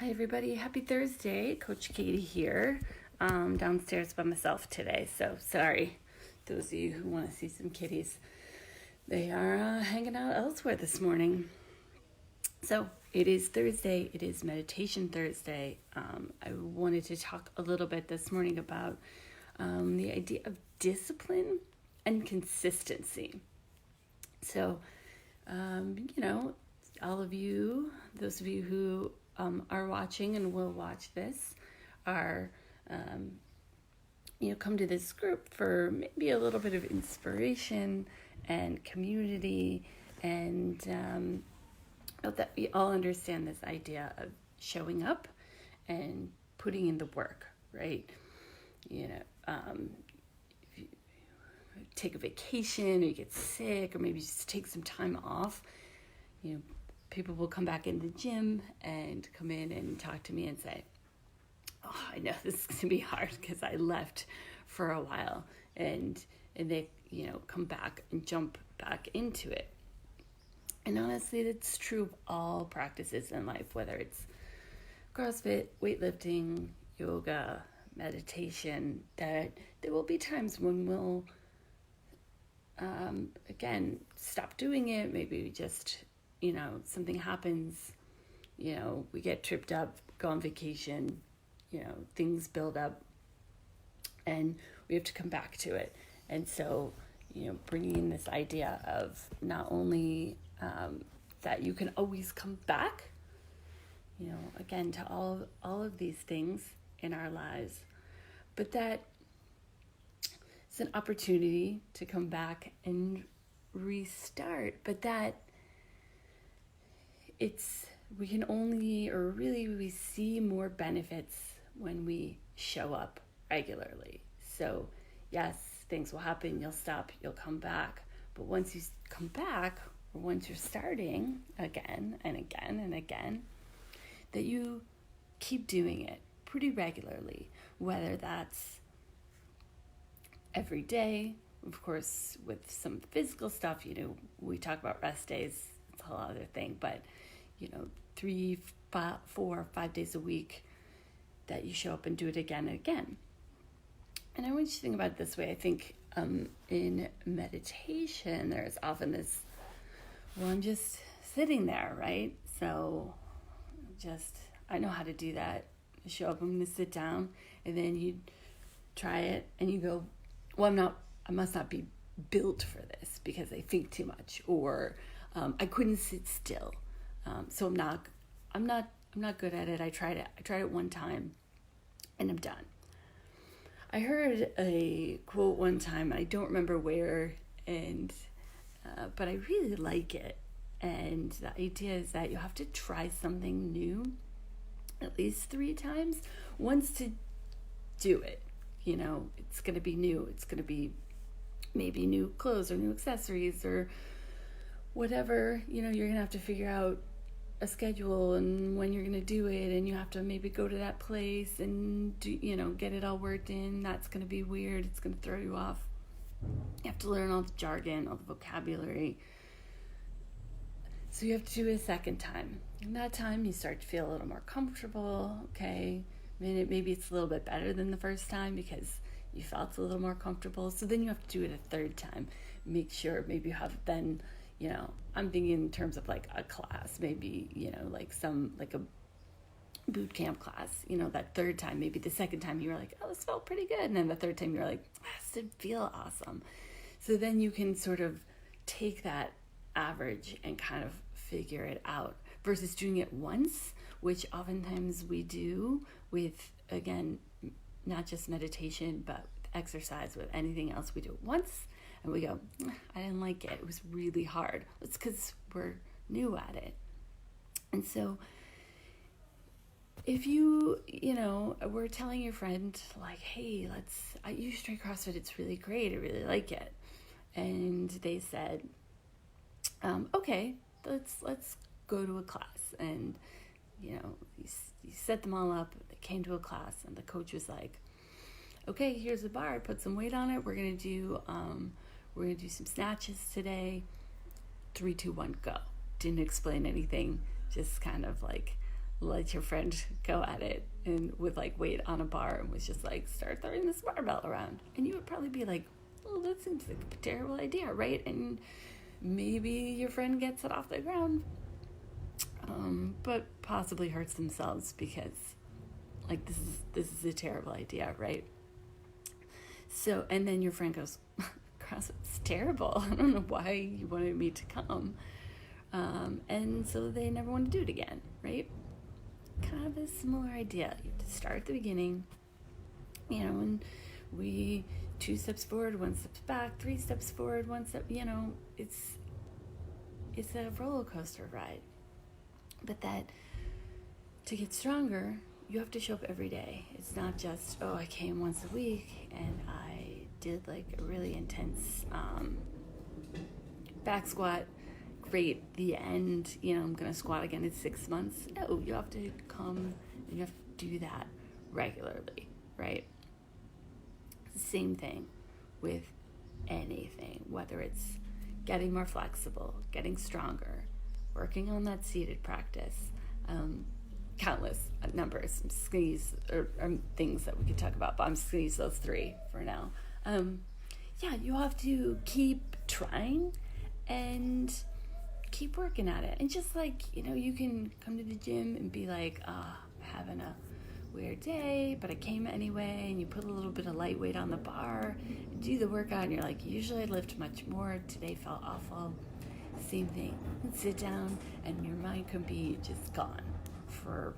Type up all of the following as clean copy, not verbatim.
Hi everybody, happy Thursday. Coach Katie here, downstairs by myself today. So sorry, those of you who want to see some kitties. They are hanging out elsewhere this morning. So it is Thursday, it is Meditation Thursday. I wanted to talk a little bit this morning about the idea of discipline and consistency. So, all of you, those of you who are watching and will watch this are, come to this group for maybe a little bit of inspiration and community, and that we all understand this idea of showing up and putting in the work, right? If you take a vacation or you get sick or maybe just take some time off, people will come back in the gym and come in and talk to me and say, oh, I know this is going to be hard because I left for a while, and they, come back and jump back into it. And honestly, that's true of all practices in life, whether it's CrossFit, weightlifting, yoga, meditation, that there will be times when we'll, stop doing it. Maybe we just, something happens, we get tripped up, go on vacation, things build up, and we have to come back to it. And so, bringing in this idea of not only that you can always come back, again, to all of these things in our lives, but that it's an opportunity to come back and restart, but that we see more benefits when we show up regularly. So yes, things will happen, you'll stop, you'll come back, but once you come back, or once you're starting again and again and again, that you keep doing it pretty regularly, whether that's every day. Of course, with some physical stuff, we talk about rest days, it's a whole other thing, but 3, 4, 5 days a week that you show up and do it again and again. And I want you to think about it this way. I think in meditation, there's often this, I'm just sitting there, right? So I know how to do that. You show up, I'm going to sit down, and then you try it and you go, well, I must not be built for this because I think too much, or I couldn't sit still. So I'm not good at it. I tried it one time and I'm done. I heard a quote one time, I don't remember where, and but I really like it. And the idea is that you have to try something new at least 3 times. Once to do it, it's going to be new. It's going to be maybe new clothes or new accessories or whatever, you're going to have to figure out a schedule and when you're going to do it, and you have to maybe go to that place and do, get it all worked in. That's going to be weird. It's going to throw you off. You have to learn all the jargon, all the vocabulary. So you have to do it a second time. And that time you start to feel a little more comfortable. Okay, maybe it's a little bit better than the first time because you felt a little more comfortable. So then you have to do it a third time. Maybe you have then, I'm thinking in terms of like a class, maybe, like a boot camp class, that third time. Maybe the second time you were like, oh, this felt pretty good. And then the third time you were like, this did feel awesome. So then you can sort of take that average and kind of figure it out versus doing it once, which oftentimes we do with, again, not just meditation, but with exercise, with anything else. We do it once and we go, I didn't like it. It was really hard. It's because we're new at it. And so if you were telling your friend like, hey, you should try CrossFit. It's really great. I really like it. And they said, okay, let's go to a class. And, you set them all up. They came to a class and the coach was like, okay, here's a bar. Put some weight on it. We're going to do some snatches today. 3, 2, 1, go. Didn't explain anything. Just kind of like let your friend go at it and with like weight on a bar and was just like, start throwing this barbell around. And you would probably be like, oh, that seems like a terrible idea, right? And maybe your friend gets it off the ground, but possibly hurts themselves because like this is a terrible idea, right? So, and then your friend goes, CrossFit's terrible. I don't know why you wanted me to come. And so they never want to do it again, right? Kind of a similar idea. You have to start at the beginning, and we 2 steps forward, 1 step back, 3 steps forward, 1 step, it's a roller coaster ride. But that to get stronger, you have to show up every day. It's not just, oh, I came once a week and I did like a really intense back squat. Great, the end, I'm going to squat again in 6 months. No, you have to come and you have to do that regularly, right? Same thing with anything, whether it's getting more flexible, getting stronger, working on that seated practice, countless numbers, squeeze or things that we could talk about, but I'm squeeze those 3 for now. You have to keep trying and keep working at it. And just like, you can come to the gym and be like, I'm having a weird day, but I came anyway, and you put a little bit of light weight on the bar, and do the workout, and you're like, usually I lift much more, today felt awful. Same thing. And sit down, and your mind can be just gone for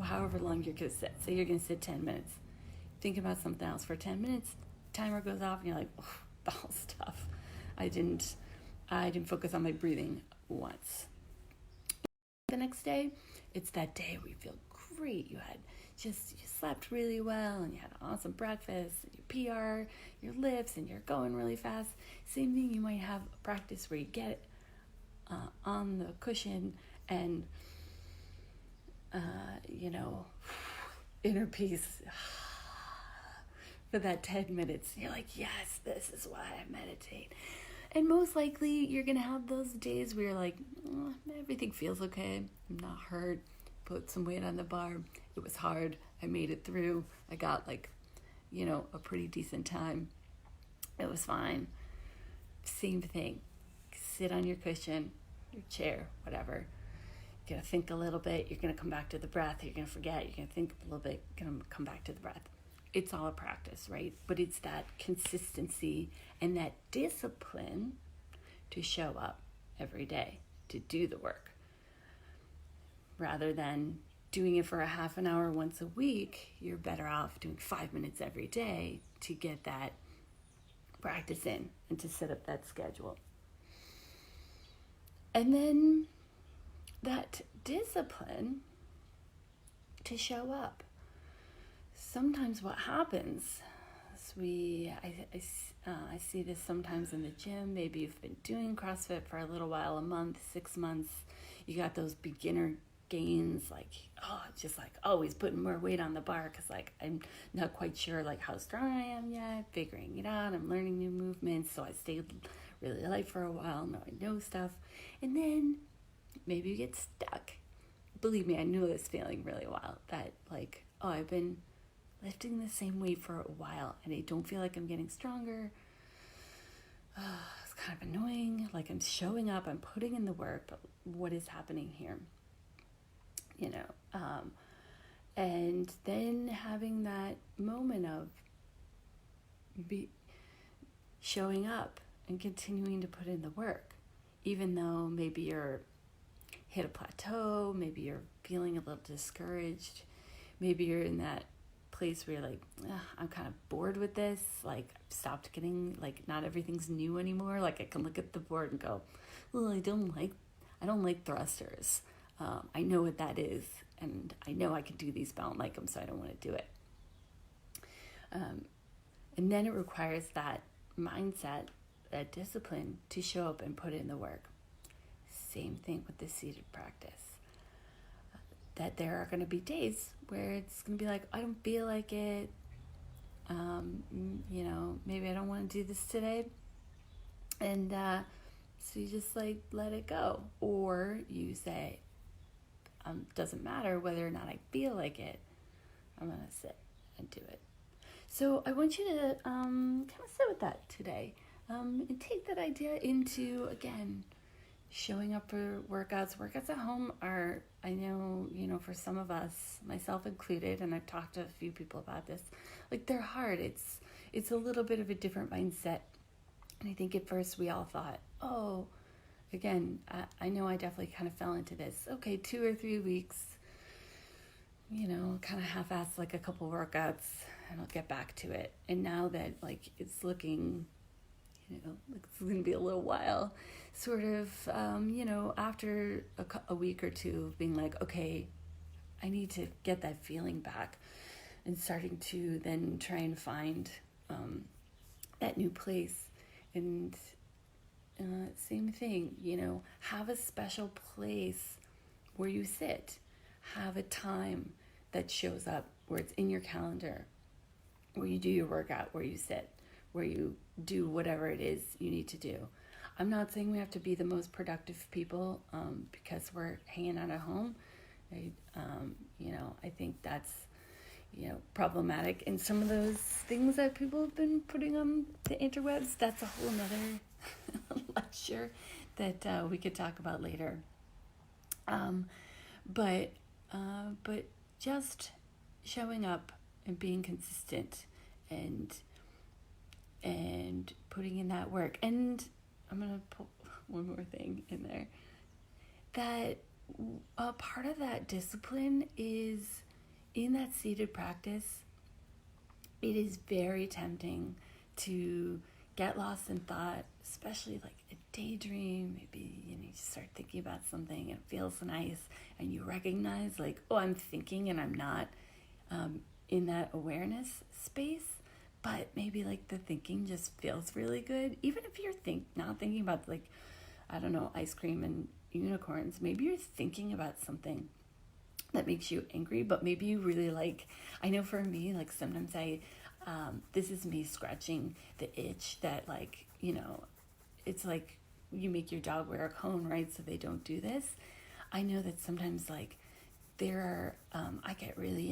however long you're going to sit. Say you're going to sit 10 minutes. Think about something else for 10 minutes, timer goes off, and you're like, oh, ball stuff. I didn't focus on my breathing once. The next day, it's that day where you feel great. You slept really well, and you had an awesome breakfast, and your PR, your lifts, and you're going really fast. Same thing, you might have a practice where you get on the cushion and, inner peace for that 10 minutes. You're like, yes, this is why I meditate. And most likely you're going to have those days where you're like, everything feels okay. I'm not hurt. Put some weight on the bar. It was hard. I made it through. I got a pretty decent time. It was fine. Same thing. Sit on your cushion, your chair, whatever. You're going to think a little bit. You're going to come back to the breath. You're going to forget. You're going to think a little bit. You're going to come back to the breath. It's all a practice, right? But it's that consistency and that discipline to show up every day, to do the work, rather than doing it for a half an hour once a week. You're better off doing 5 minutes every day to get that practice in and to set up that schedule. And then that discipline to show up. Sometimes what happens is I see this sometimes in the gym. Maybe you've been doing CrossFit for a little while, a month, 6 months. You got those beginner gains, like, just like always putting more weight on the bar because like I'm not quite sure like how strong I am yet, figuring it out. I'm learning new movements, so I stayed really light for a while. Now I know stuff. And then maybe you get stuck. Believe me, I know this feeling really well, that like, I've been lifting the same weight for a while and I don't feel like I'm getting stronger. It's kind of annoying. Like I'm showing up, I'm putting in the work, but what is happening here? And then having that moment of showing up and continuing to put in the work, even though maybe you're hit a plateau, maybe you're feeling a little discouraged, maybe you're in that place where you're like, I'm kind of bored with this, like I've stopped getting, like not everything's new anymore. Like I can look at the board and go, well, I don't like thrusters. I know what that is, and I know I can do these, but I don't like them, so I don't want to do it. And then it requires that mindset, that discipline to show up and put in the work. Same thing with the seated practice. That there are going to be days where it's going to be like, I don't feel like it. Maybe I don't want to do this today. And so you just like let it go. Or you say, doesn't matter whether or not I feel like it. I'm going to sit and do it. So I want you to kind of sit with that today, and take that idea into, again, showing up for workouts. Workouts at home are, I know, for some of us, myself included, and I've talked to a few people about this, like they're hard. It's a little bit of a different mindset. And I think at first we all thought, oh, again, I know I definitely kind of fell into this. Okay, 2 or 3 weeks, kind of half-ass like a couple workouts, and I'll get back to it. And now that like it's looking, like it's going to be a little while, sort of, after a week or two of being like, okay, I need to get that feeling back, and starting to then try and find that new place. And same thing, have a special place where you sit. Have a time that shows up where it's in your calendar, where you do your workout, where you sit, where you do whatever it is you need to do. I'm not saying we have to be the most productive people because we're hanging out at home. I think that's problematic. And some of those things that people have been putting on the interwebs, that's a whole nother lecture that we could talk about later. But just showing up and being consistent and putting in that work. And I'm going to put one more thing in there, that a part of that discipline is in that seated practice. It is very tempting to get lost in thought, especially like a daydream. Maybe you start thinking about something and it feels nice, and you recognize like, oh, I'm thinking and I'm not in that awareness space. But maybe like the thinking just feels really good, even if you're not thinking about like, I don't know, ice cream and unicorns. Maybe you're thinking about something that makes you angry, but maybe you really like, I know for me, like sometimes this is me scratching the itch that like, it's like you make your dog wear a cone, right? So they don't do this. I know that sometimes like there are, I get really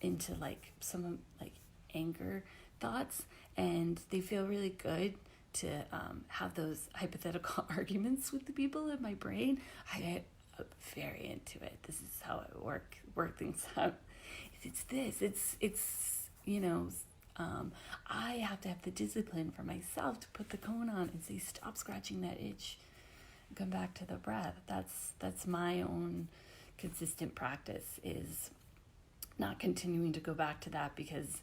into like some like anger thoughts, and they feel really good to have those hypothetical arguments with the people in my brain. I get very into it. This is how I work things out. It's this. It's I have to have the discipline for myself to put the cone on and say, stop scratching that itch. Come back to the breath. That's my own consistent practice, is not continuing to go back to that, because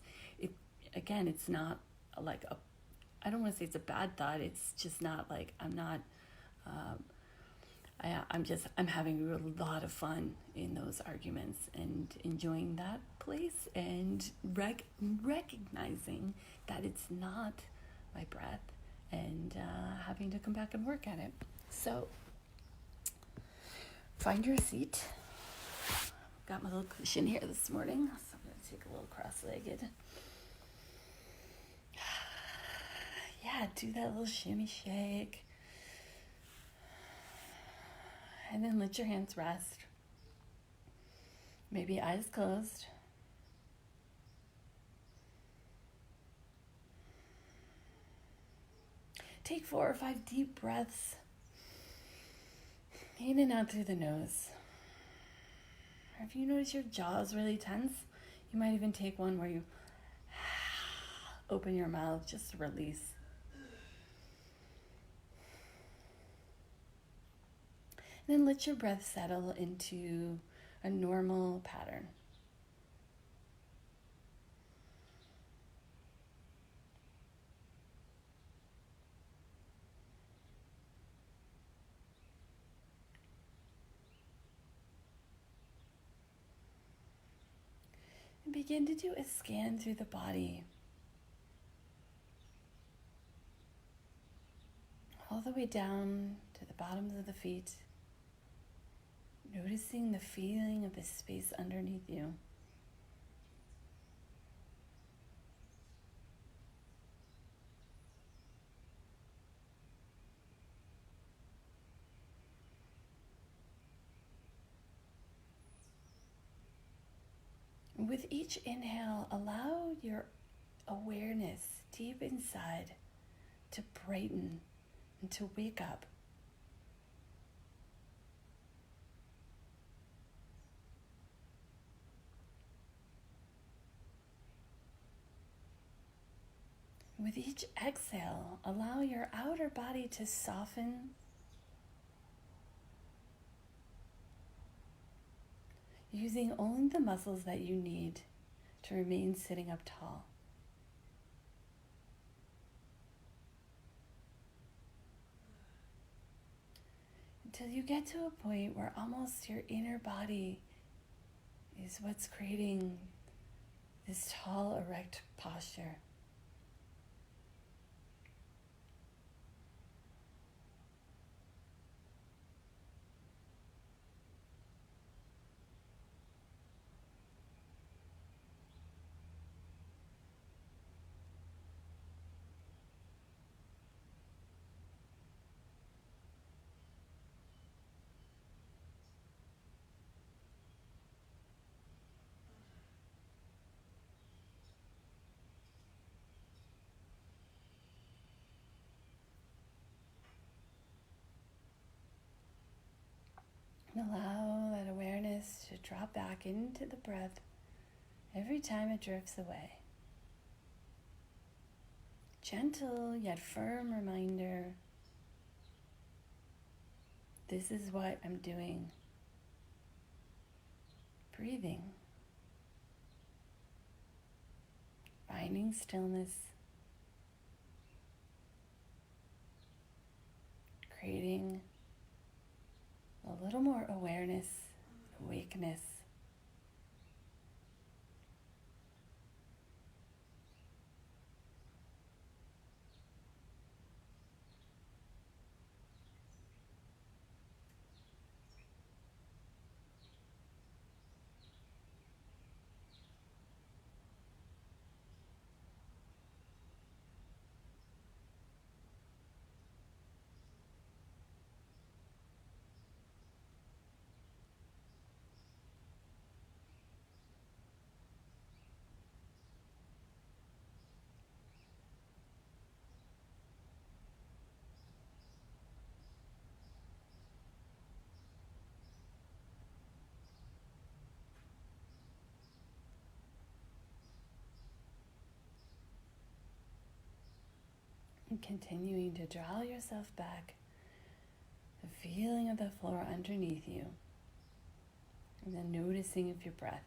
it's not like I don't want to say it's a bad thought. It's just not like I'm not. I'm having a lot of fun in those arguments and enjoying that place, and recognizing that it's not my breath, and having to come back and work at it. So find your seat. Got my little cushion here this morning, so I'm going to take a little cross-legged. Yeah, do that little shimmy shake. And then let your hands rest. Maybe eyes closed. Take 4 or 5 deep breaths in and out through the nose. Or if you notice your jaw is really tense, you might even take one where you open your mouth just to release. And then let your breath settle into a normal pattern. And begin to do a scan through the body, all the way down to the bottoms of the feet, noticing the feeling of the space underneath you. With each inhale, allow your awareness deep inside to brighten and to wake up. With each exhale, allow your outer body to soften, using only the muscles that you need to remain sitting up tall. Until you get to a point where almost your inner body is what's creating this tall, erect posture. And allow that awareness to drop back into the breath every time it drifts away. Gentle yet firm reminder, this is what I'm doing. Breathing. Finding stillness. Creating a little more awareness, awakeness. And continuing to draw yourself back, the feeling of the floor underneath you, and then noticing of your breath.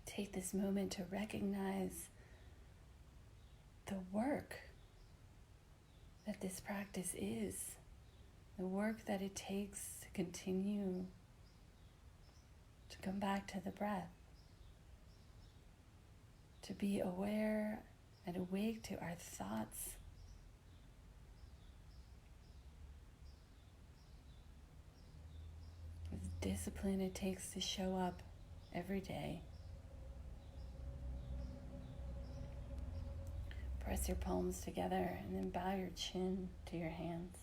Take this moment to recognize the work that this practice is, the work that it takes to continue to come back to the breath, to be aware and awake to our thoughts, the discipline it takes to show up every day. Press your palms together and then bow your chin to your hands.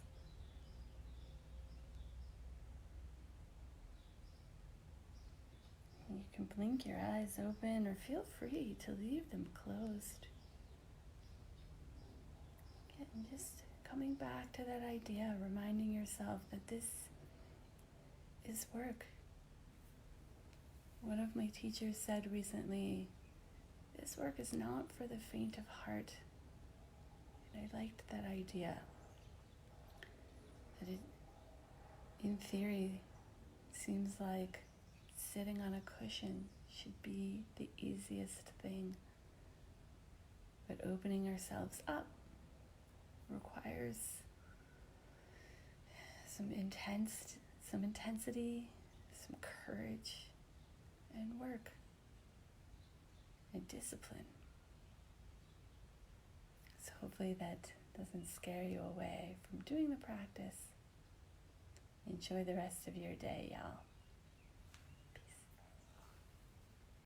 You can blink your eyes open or feel free to leave them closed. And just coming back to that idea, reminding yourself that this is work. One of my teachers said recently, this work is not for the faint of heart. I liked that idea. That it, in theory, seems like sitting on a cushion should be the easiest thing. But opening ourselves up requires some intensity, some courage, and work, and discipline. So hopefully that doesn't scare you away from doing the practice. Enjoy the rest of your day, y'all.